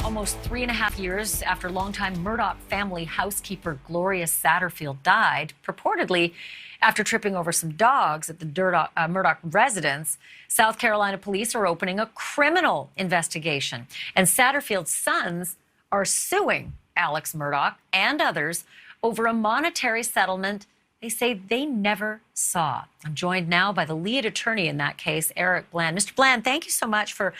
Almost 3.5 years after longtime Murdaugh family housekeeper Gloria Satterfield died, purportedly after tripping over some dogs at the Murdaugh residence, South Carolina police are opening a criminal investigation. And Satterfield's sons are suing Alex Murdaugh and others over a monetary settlement they say they never saw. I'm joined now by the lead attorney in that case, Eric Bland. Mr. Bland, thank you so much for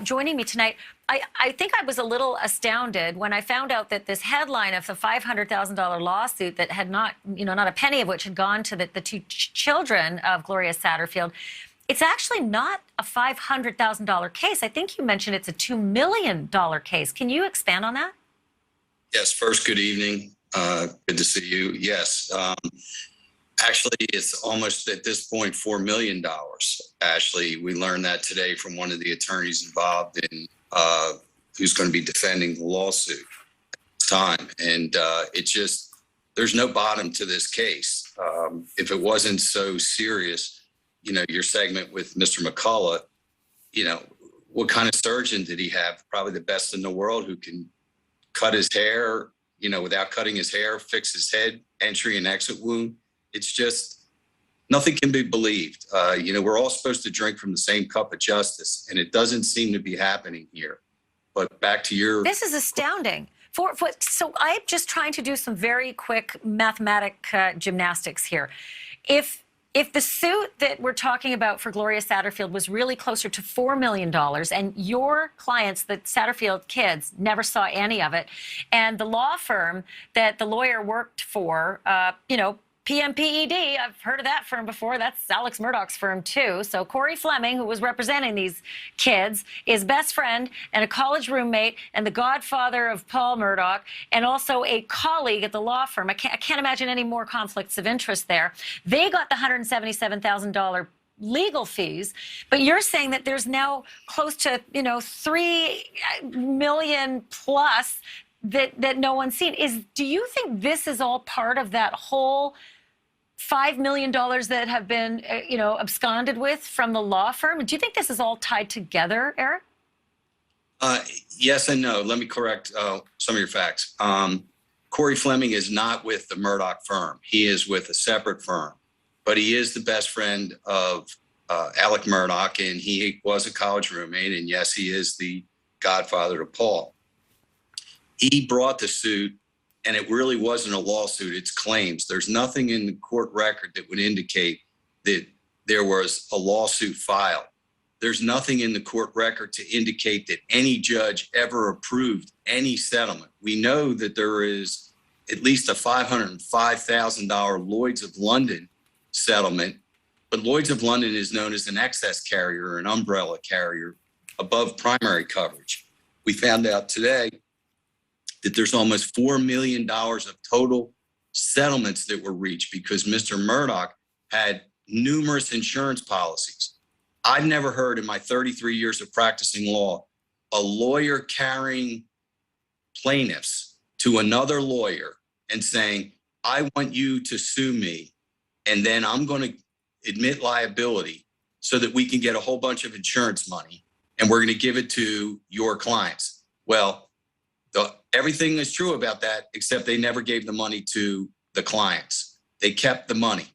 joining me tonight. I think I was a little astounded when I found out that this headline of the $500,000 lawsuit that had not a penny of which had gone to the two children of Gloria Satterfield, it's actually not a $500,000 case. I think you mentioned it's a $2 million case. Can you expand on that? Yes. First, good evening. Good to see you. Yes. Actually, it's almost at this point $4 million. Ashleigh, we learned that today from one of the attorneys involved in who's going to be defending the lawsuit at this time. And it just, there's no bottom to this case. If it wasn't so serious, your segment with Mr. McCullough, what kind of surgeon did he have? Probably the best in the world who can cut his hair, without cutting his hair, fix his head, entry and exit wound. It's just, nothing can be believed. We're all supposed to drink from the same cup of justice, and it doesn't seem to be happening here. But back to your... This is astounding. So I'm just trying to do some very quick mathematic gymnastics here. If the suit that we're talking about for Gloria Satterfield was really closer to $4 million and your clients, the Satterfield kids, never saw any of it, and the law firm that the lawyer worked for, PMPED, I've heard of that firm before. That's Alex Murdaugh's firm, too. So Corey Fleming, who was representing these kids, is best friend and a college roommate and the godfather of Paul Murdaugh and also a colleague at the law firm. I can't imagine any more conflicts of interest there. They got the $177,000 legal fees, but you're saying that there's now close to, $3 million plus that no one's seen. Do you think this is all part of that whole $5 million that have been, absconded with from the law firm? Do you think this is all tied together, Eric? Yes and no. Let me correct some of your facts. Corey Fleming is not with the Murdaugh firm. He is with a separate firm, but he is the best friend of Alex Murdaugh, and he was a college roommate, and yes, he is the godfather to Paul. He brought the suit, and it really wasn't a lawsuit. It's claims. There's nothing in the court record that would indicate that there was a lawsuit filed. There's nothing in the court record to indicate that any judge ever approved any settlement. We know that there is at least a $505,000 Lloyd's of London settlement, but Lloyd's of London is known as an excess carrier, an umbrella carrier above primary coverage. We found out today that there's almost $4 million of total settlements that were reached because Mr. Murdaugh had numerous insurance policies. I've never heard in my 33 years of practicing law, a lawyer carrying plaintiffs to another lawyer and saying, I want you to sue me, and then I'm going to admit liability so that we can get a whole bunch of insurance money, and we're going to give it to your clients. Well, everything is true about that, except they never gave the money to the clients. They kept the money.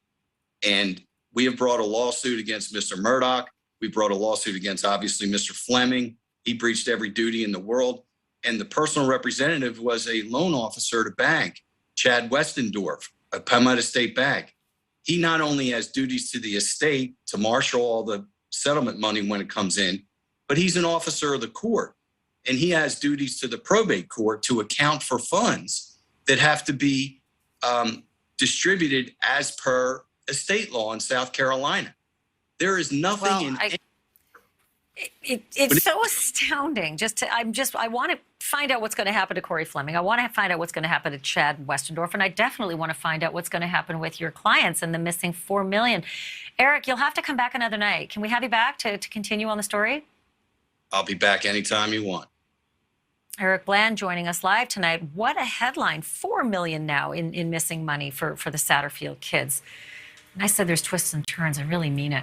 And we have brought a lawsuit against Mr. Murdaugh. We brought a lawsuit against, obviously, Mr. Fleming. He breached every duty in the world. And the personal representative was a loan officer at a bank, Chad Westendorf, a Palmetto State Bank. He not only has duties to the estate to marshal all the settlement money when it comes in, but he's an officer of the court. And he has duties to the probate court to account for funds that have to be distributed as per estate law in South Carolina. There is nothing It's so astounding. I want to find out what's going to happen to Corey Fleming. I want to find out what's going to happen to Chad Westendorf, and I definitely want to find out what's going to happen with your clients and the missing $4 million. Eric, you'll have to come back another night. Can we have you back to continue on the story? I'll be back anytime you want. Eric Bland joining us live tonight. What a headline. $4 million now in missing money for the Satterfield kids. And I said there's twists and turns. I really mean it.